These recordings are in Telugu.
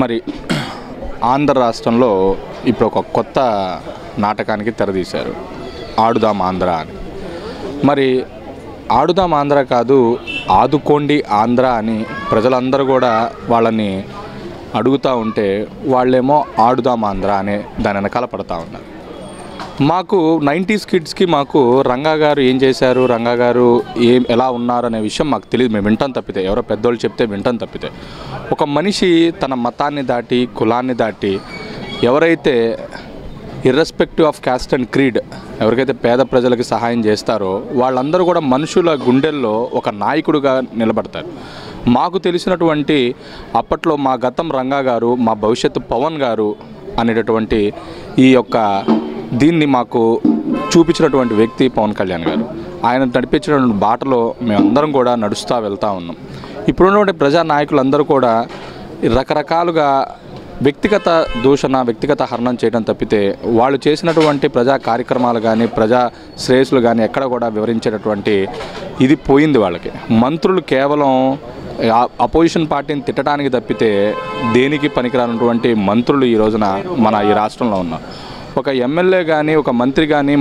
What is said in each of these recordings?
మరి ఆంధ్ర రాష్ట్రంలో ఇప్పుడు ఒక కొత్త నాటకానికి తెరదీశారు, ఆడుదాం ఆంధ్ర అని. మరి ఆడుదాం ఆంధ్ర కాదు, ఆదుకోండి ఆంధ్ర అని ప్రజలందరూ కూడా వాళ్ళని అడుగుతూ ఉంటే వాళ్ళేమో ఆడుదాం ఆంధ్ర అనే దాని వెనకాల పడతా ఉన్నారు. మాకు 90s కిడ్స్కి మాకు రంగా గారు ఏం చేశారు, రంగా గారు ఎలా ఉన్నారు అనే విషయం మాకు తెలియదు. మేము వింటాం తప్పితే, ఎవరో పెద్దోళ్ళు చెప్తే వింటాం తప్పితే. ఒక మనిషి తన మతాన్ని దాటి, కులాన్ని దాటి, ఎవరైతే irrespective of caste and creed ఎవరికైతే పేద ప్రజలకి సహాయం చేస్తారో వాళ్ళందరూ కూడా మనుషుల గుండెల్లో ఒక నాయకుడిగా నిలబడతారు. మాకు తెలిసినటువంటి అప్పట్లో మా గతం రంగా గారు, మా భవిష్యత్తు పవన్ గారు అనేటటువంటి ఈ యొక్క దీన్ని మాకు చూపించినటువంటి వ్యక్తి పవన్ కళ్యాణ్ గారు. ఆయన నడిపించినటువంటి బాటలో మేమందరం కూడా నడుస్తూ వెళ్తూ ఉన్నాం. ఇప్పుడున్నటువంటి ప్రజానాయకులందరూ కూడా రకరకాలుగా వ్యక్తిగత దూషణ, వ్యక్తిగత హరణం చేయడం తప్పితే వాళ్ళు చేసినటువంటి ప్రజా కార్యక్రమాలు కానీ, ప్రజా శ్రేయస్సులు కానీ ఎక్కడ కూడా వివరించేటటువంటి ఇది పోయింది వాళ్ళకి. మంత్రులు కేవలం అపోజిషన్ పార్టీని తిట్టడానికి తప్పితే దేనికి పనికిరానటువంటి మంత్రులు ఈ రోజున మన ఈ రాష్ట్రంలో ఉన్నారు. ఒక ఎమ్మెల్యే కానీ, ఒక మంత్రి కానీ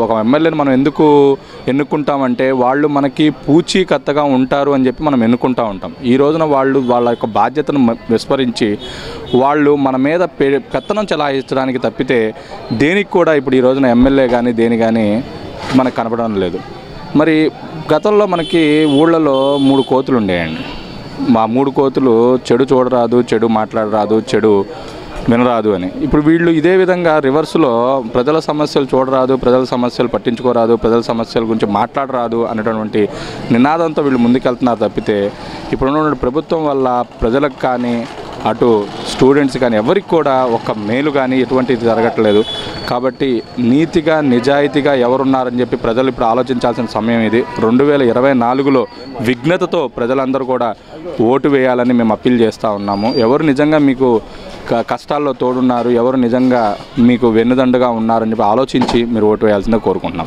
ఒక ఎమ్మెల్యేని మనం ఎందుకు ఎన్నుకుంటామంటే వాళ్ళు మనకి పూచీకత్తగా ఉంటారు అని చెప్పి మనం ఎన్నుకుంటూ ఉంటాం. ఈ రోజున వాళ్ళ యొక్క బాధ్యతను విస్మరించి వాళ్ళు మన మీద పెత్తనం చెలాయించడానికి తప్పితే దేనికి కూడా ఇప్పుడు ఈ రోజున ఎమ్మెల్యే కానీ దేని కానీ మనకు కనపడడం లేదు. మరి గతంలో మనకి ఊళ్ళలో 3 కోతులు ఉండేయండి. మా 3 కోతులు చెడు చూడరాదు, చెడు మాట్లాడరాదు, చెడు వినరాదు అని. ఇప్పుడు వీళ్ళు ఇదే విధంగా రివర్స్లో ప్రజల సమస్యలు చూడరాదు, ప్రజల సమస్యలు పట్టించుకోరాదు, ప్రజల సమస్యల గురించి మాట్లాడరాదు అనేటటువంటి నినాదంతో వీళ్ళు ముందుకెళ్తున్నారు తప్పితే ఇప్పుడున్న ప్రభుత్వం వల్ల ప్రజలకు కానీ, అటు స్టూడెంట్స్ కానీ ఎవరికి కూడా ఒక మేలు కానీ ఎటువంటిది జరగట్లేదు. కాబట్టి నీతిగా, నిజాయితీగా ఎవరున్నారని చెప్పి ప్రజలు ఇప్పుడు ఆలోచించాల్సిన సమయం ఇది. 2024లో విఘ్నతతో ప్రజలందరూ కూడా ఓటు వేయాలని మేము అప్పీల్ చేస్తూ ఉన్నాము. ఎవరు నిజంగా మీకు కష్టాల్లో తోడున్నారు, ఎవరు నిజంగా మీకు వెన్నుదండుగా ఉన్నారని చెప్పి ఆలోచించి మీరు ఓటు వేయాల్సిందే కోరుకుంటున్నాం.